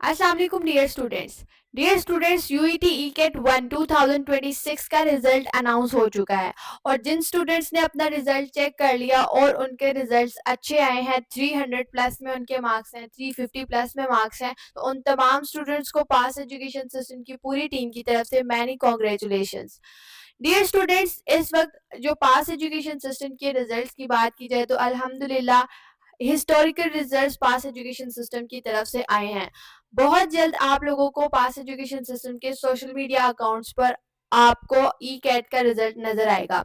अस्सलाम वालेकुम dear students UET ई-कैट 1 2026 का रिजल्ट अनाउंस हो चुका है और जिन स्टूडेंट्स ने अपना रिजल्ट चेक कर लिया और उनके रिजल्ट्स अच्छे आए हैं, 300 प्लस में उनके मार्क्स हैं, 350 प्लस में मार्क्स हैं, तो उन तमाम स्टूडेंट्स को पास एजुकेशन सिस्टम की पूरी टीम की तरफ से मैनी कॉन्ग्रेचुलेशंस। डियर स्टूडेंट्स, इस वक्त जो पास एजुकेशन सिस्टम के रिजल्ट्स की बात की जाए तो अल्हम्दुलिल्लाह हिस्टोरिकल रिजल्ट्स पास एजुकेशन सिस्टम की तरफ से आए हैं। बहुत जल्द आप लोगों को पास एजुकेशन सिस्टम के सोशल मीडिया अकाउंट्स पर आपको ई कैट का रिजल्ट नजर आएगा।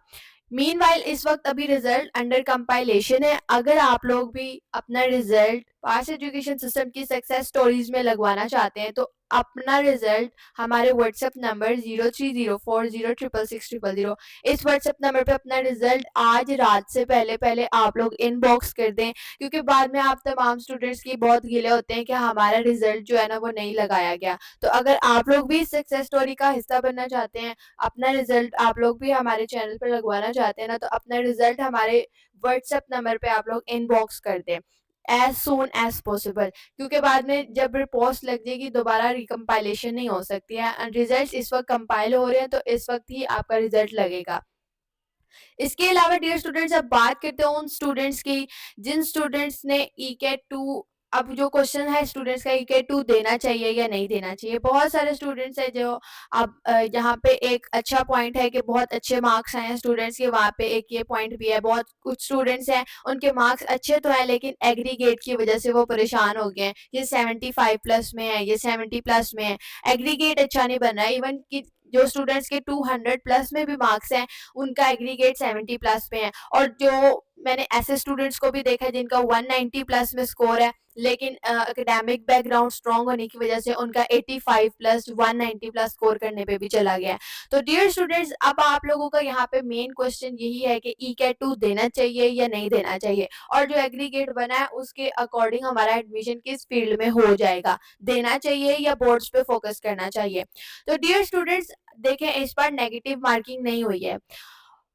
मीनवाइल इस वक्त अभी रिजल्ट अंडर कंपाइलेशन है। अगर आप लोग भी अपना रिजल्ट पास एजुकेशन सिस्टम की सक्सेस स्टोरीज में लगवाना चाहते हैं तो अपना रिजल्ट हमारे व्हाट्सएप नंबर 0304066600 इस व्हाट्सएप नंबर पे अपना रिजल्ट आज रात से पहले पहले आप लोग इनबॉक्स कर दें, क्योंकि बाद में आप तमाम स्टूडेंट्स की बहुत गिले होते हैं कि हमारा रिजल्ट जो है ना वो नहीं लगाया गया। तो अगर आप लोग भी इस सक्सेस स्टोरी का हिस्सा बनना चाहते हैं, अपना रिजल्ट आप लोग भी हमारे चैनल पर लगवाना चाहते हैं ना, तो अपना रिजल्ट हमारे व्हाट्सएप नंबर पे आप लोग इनबॉक्स कर दें एज सून एज पॉसिबल, क्योंकि बाद में जब पोस्ट लग जाएगी दोबारा रिकम्पाइलेशन नहीं हो सकती है। रिजल्ट इस वक्त कंपाइल हो रहे हैं तो इस वक्त ही आपका रिजल्ट लगेगा। इसके अलावा डियर स्टूडेंट्स, अब बात करते हैं उन स्टूडेंट्स की जिन स्टूडेंट्स ने ई-कैट 2, अब जो क्वेश्चन है स्टूडेंट्स का, ई-कैट 2 देना चाहिए या नहीं देना चाहिए। बहुत सारे स्टूडेंट्स हैं जो अब यहाँ पे एक अच्छा पॉइंट है कि बहुत अच्छे मार्क्स आए हैं स्टूडेंट्स के, वहाँ पे एक ये पॉइंट भी है। बहुत कुछ स्टूडेंट्स हैं उनके मार्क्स अच्छे तो हैं लेकिन एग्रीगेट की वजह से वो परेशान हो गए हैं। ये 75 प्लस में है, ये 70 प्लस में है, एग्रीगेट अच्छा नहीं बन रहा है। इवन कि जो स्टूडेंट्स के 200 प्लस में भी मार्क्स हैं उनका एग्रीगेट 70 प्लस पे है, और जो मैंने ऐसे स्टूडेंट्स को भी देखा है जिनका 190 प्लस में स्कोर है लेकिन एकेडमिक बैकग्राउंड स्ट्रांग होने की वजह से उनका 85 प्लस 190 प्लस स्कोर करने पे भी चला गया है। तो डियर स्टूडेंट्स, अब आप लोगों का यहाँ पे मेन क्वेश्चन यही है कि ई-कैट 2 देना चाहिए या नहीं देना चाहिए, और जो एग्रीगेट बना है उसके अकॉर्डिंग हमारा एडमिशन किस फील्ड में हो जाएगा, देना चाहिए या बोर्ड्स पे फोकस करना चाहिए। तो डियर स्टूडेंट्स, देखें इस बार नेगेटिव मार्किंग नहीं हुई है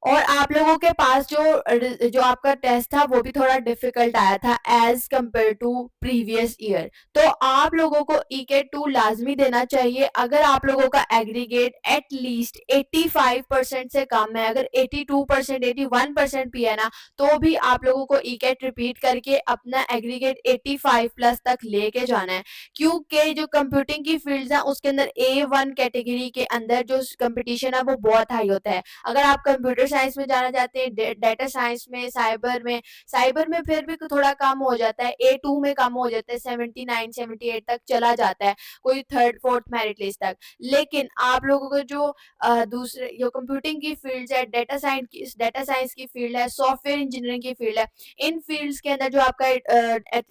और आप लोगों के पास जो आपका टेस्ट था वो भी थोड़ा डिफिकल्ट आया था as compare to previous year. तो आप लोगों को ई-कैट 2 लाजमी देना चाहिए अगर आप लोगों का एग्रीगेट एट लीस्ट 85% से कम है। अगर 82% 81% भी है ना, तो भी आप लोगों को ई-कैट रिपीट करके अपना एग्रीगेट 85 प्लस तक लेके जाना है, क्योंकि जो कंप्यूटिंग की फील्ड्स हैं उसके अंदर A1 कैटेगरी के अंदर जो कंपटीशन है वो बहुत हाई होता है। अगर आप कंप्यूटर साइंस में जाना चाहते हैं, डेटा साइंस में, साइबर में फिर भी थोड़ा कम हो जाता है, A2 में कम हो जाता है, 79 78 तक चला जाता है, कोई थर्ड फोर्थ मेरिट लिस्ट तक। लेकिन आप लोगों को जो दूसरे जो कंप्यूटिंग की फील्ड है, डेटा साइंस की फील्ड है, सॉफ्टवेयर इंजीनियरिंग की फील्ड है, इन फील्ड्स के अंदर जो आपका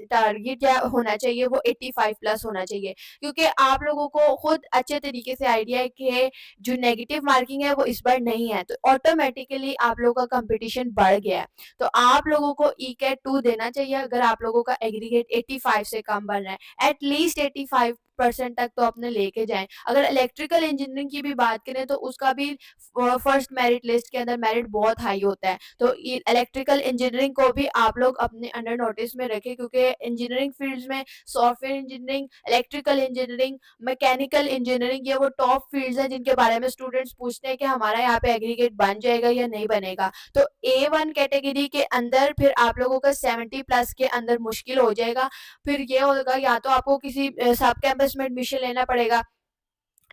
टारगेट क्या होना चाहिए वो 85 प्लस होना चाहिए, क्योंकि आप लोगों को खुद अच्छे तरीके से आइडिया है कि जो नेगेटिव मार्किंग है वो इस बार नहीं है, तो ऑटोमेटिकली आप लोगों का कंपटीशन बढ़ गया है। तो आप लोगों को ई-कैट 2 देना चाहिए अगर आप लोगों का एग्रीगेट 85 से कम बन रहा है, एटलीस्ट 85% तक तो अपने लेके जाएं। अगर इलेक्ट्रिकल इंजीनियरिंग की भी बात करें तो उसका भी फर्स्ट मेरिट लिस्ट के अंदर मेरिट बहुत हाई होता है, तो इलेक्ट्रिकल इंजीनियरिंग को भी आप लोग अपने अंडर नोटिस में रखें, क्योंकि इंजीनियरिंग फील्ड्स में software engineering, electrical engineering, mechanical engineering, ये वो टॉप फील्ड्स हैं जिनके बारे में स्टूडेंट्स पूछते हैं कि हमारा यहाँ पे एग्रीगेट बन जाएगा या नहीं बनेगा। तो A1 कैटेगरी के अंदर फिर आप लोगों का 70 प्लस के अंदर मुश्किल हो जाएगा। फिर ये होगा या तो आपको किसी सब कैंपस में एडमिशन लेना पड़ेगा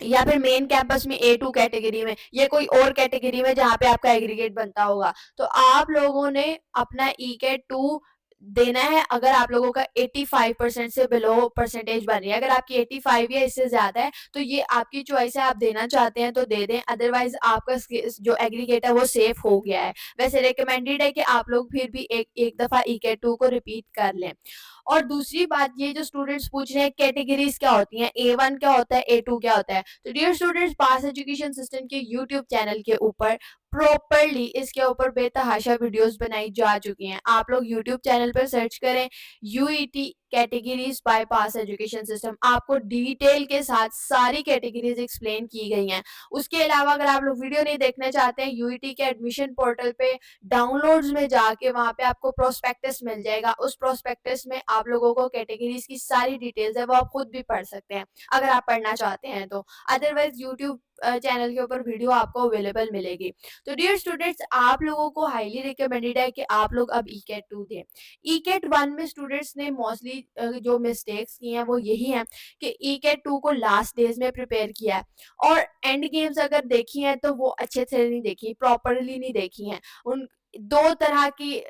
या फिर मेन कैंपस में A2 कैटेगरी में, या कोई और कैटेगरी में जहाँ पे आपका एग्रीगेट बनता होगा। तो आप लोगों ने अपना ई-कैट 2 देना है अगर आप लोगों का 85% से बिलो परसेंटेज बन रही है। अगर आपकी 85 या इससे ज़्यादा है तो ये आपकी चॉइस है, आप देना चाहते हैं तो दे दें, अदरवाइज़ आपका जो एग्रीगेट है वो सेफ हो गया है। वैसे रिकमेंडेड है कि आप लोग फिर भी एक दफ़ा ई-कैट 2 को रिपीट कर लें। और दूसरी बात, ये जो स्टूडेंट्स पूछ रहे हैं कैटेगरीज क्या होती हैं, A1 क्या होता है, A2 क्या होता है, तो डियर स्टूडेंट्स, पास एजुकेशन सिस्टम के यूट्यूब चैनल के ऊपर प्रॉपरली इसके ऊपर बेतहाशा वीडियोस बनाई जा चुकी हैं। आप लोग यूट्यूब चैनल पर सर्च करें यूईटी कैटेगरीज बाय पास एजुकेशन सिस्टम, आपको डिटेल के साथ सारी कैटेगरीज एक्सप्लेन की गई हैं। उसके अलावा अगर आप लोग वीडियो नहीं देखना चाहते हैं, यूईटी के एडमिशन पोर्टल पे डाउनलोड्स में जाके वहाँ पे आपको प्रोस्पेक्टस मिल जाएगा। उस प्रोस्पेक्टस में आप लोगों को कैटेगरीज की सारी डिटेल्स है वो आप खुद भी पढ़ सकते हैं अगर आप पढ़ना चाहते हैं तो। अदरवाइज यूट्यूब चैनल के ऊपर वीडियो आपको अवेलेबल मिलेगी। तो डियर स्टूडेंट्स, आप लोगों को हाईली रिकमेंडेड है कि आप लोग अब ई कैट 2 दें। ई कैट 1 में स्टूडेंट्स ने मोस्टली जो मिस्टेक्स की हैं वो यही हैं कि ई कैट 2 को लास्ट डेज में प्रिपेयर किया है और एंड गेम्स अगर देखी हैं तो वो अच्छे से नहीं देखी, प्रॉपरली नहीं देखी हैं। उन दो तरह की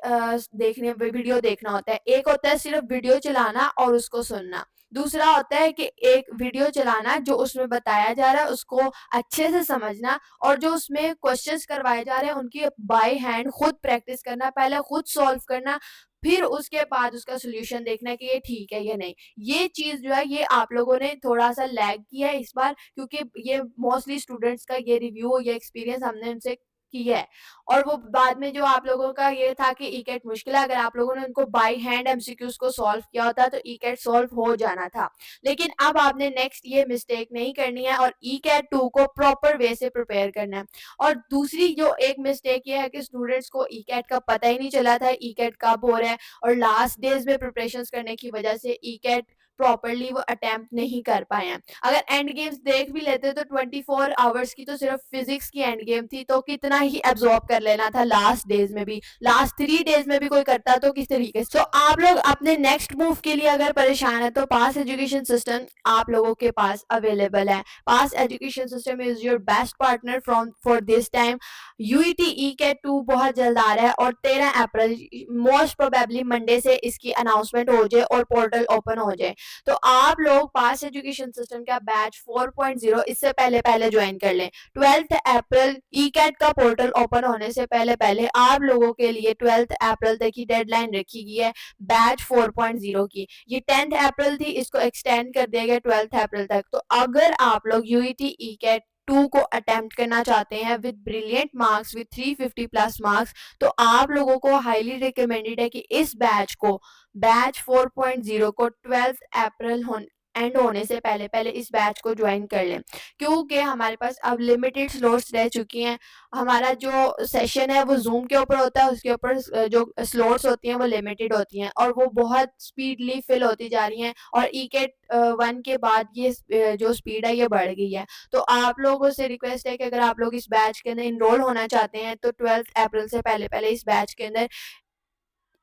देखने वीडियो देखना होता है। एक होता है सिर्फ वीडियो चलाना और उसको सुनना। दूसरा होता है कि एक वीडियो चलाना जो उसमें बताया जा रहा है उसको अच्छे से समझना और जो उसमें क्वेश्चंस करवाए जा रहे हैं उनकी बाय हैंड खुद प्रैक्टिस करना, पहले खुद सॉल्व करना, फिर उसके बाद उसका सॉल्यूशन देखना कि ये ठीक है या नहीं। ये चीज़ जो है ये आप लोगों ने थोड़ा-सा लैग किया है इस बार, क्योंकि ये मोस्टली स्टूडेंट्स का ये रिव्यू, ये एक्सपीरियंस हमने उनसे किया है। और वो बाद में जो आप लोगों का ये था कि ई कैट मुश्किल है, अगर आप लोगों ने उनको बाय हैंड एमसीक्यूज़ को सॉल्व किया होता तो ई कैट सॉल्व हो जाना था। लेकिन अब आपने नेक्स्ट ये मिस्टेक नहीं करनी है और ई कैट 2 को प्रॉपर वे से प्रिपेयर करना है। और दूसरी जो एक मिस्टेक ये है कि स्टूडेंट्स को ई कैट का पता ही नहीं चला था ई कैट कब हो रहा है और लास्ट डेज में प्रिपरेशंस करने की वजह से ई कैट प्रॉपरली वो अटेम्प्ट नहीं कर पाए हैं। अगर एंड गेम्स देख भी लेते तो 24 आवर्स की तो सिर्फ फिजिक्स की एंड गेम थी, तो कितना ही एब्जॉर्ब कर लेना था लास्ट डेज में भी, लास्ट 3 डेज में भी कोई करता तो किस तरीके से। तो आप लोग अपने नेक्स्ट मूव के लिए अगर परेशान है तो पास एजुकेशन सिस्टम आप लोगों के पास अवेलेबल है। Pass education system is your best partner from for this time. UET E CAT 2 बहुत जल्द आ रहा है और 13 अप्रैल मोस्ट प्रोबेबली मंडे से इसकी अनाउंसमेंट हो जाए और पोर्टल ओपन हो जाए। तो आप लोग पास एजुकेशन सिस्टम का बैच 4.0 इससे पहले पहले ज्वाइन कर लें। 12th अप्रैल ई कैट का पोर्टल ओपन होने से पहले पहले आप लोगों के लिए 12th अप्रैल तक की डेडलाइन रखी गई है बैच 4.0 की। ये 10th अप्रैल थी, इसको एक्सटेंड कर दिया गया 12th अप्रैल तक। तो अगर आप लोग यूईटी ई कैट 2 को अटेम्प्ट करना चाहते हैं with brilliant marks, with 350 plus marks, तो आप लोगों को हाईली रिकमेंडेड है कि इस बैच को, बैच 4.0 को 12th अप्रैल एंड होने से पहले पहले इस बैच को ज्वाइन कर लें, क्योंकि हमारे पास अब लिमिटेड स्लॉट्स रह चुकी हैं। हमारा जो सेशन है वो जूम के ऊपर होता है, उसके ऊपर जो स्लॉट्स होती हैं वो लिमिटेड होती हैं और वो बहुत स्पीडली फिल होती जा रही हैं और ई कैट 1 के बाद ये जो स्पीड है ये बढ़ गई है। तो आप लोगों से रिक्वेस्ट है कि अगर आप लोग इस बैच के अंदर इनरोल होना चाहते हैं तो 12th अप्रैल से पहले पहले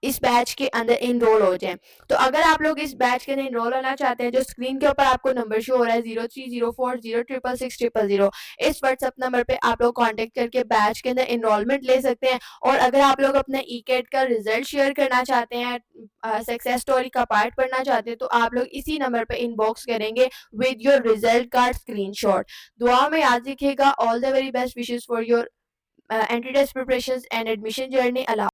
इस बैच के अंदर इनरोल हो जाएं। तो अगर आप लोग इस बैच के अंदर इनरोल होना चाहते हैं, जो स्क्रीन के ऊपर आपको नंबर शो हो रहा है 0304066660, इस व्हाट्सएप नंबर पे आप लोग कांटेक्ट करके बैच के अंदर इनरोलमेंट ले सकते हैं। और अगर आप लोग अपने ई कैट का रिजल्ट शेयर करना चाहते हैं, सक्सेस स्टोरी का पार्ट पढ़ना चाहते हैं, तो आप लोग इसी नंबर पे इनबॉक्स करेंगे with your result card screenshot. दुआ में याद रखिएगा। All the very best wishes for your entry test preparations and admission journey. Allah.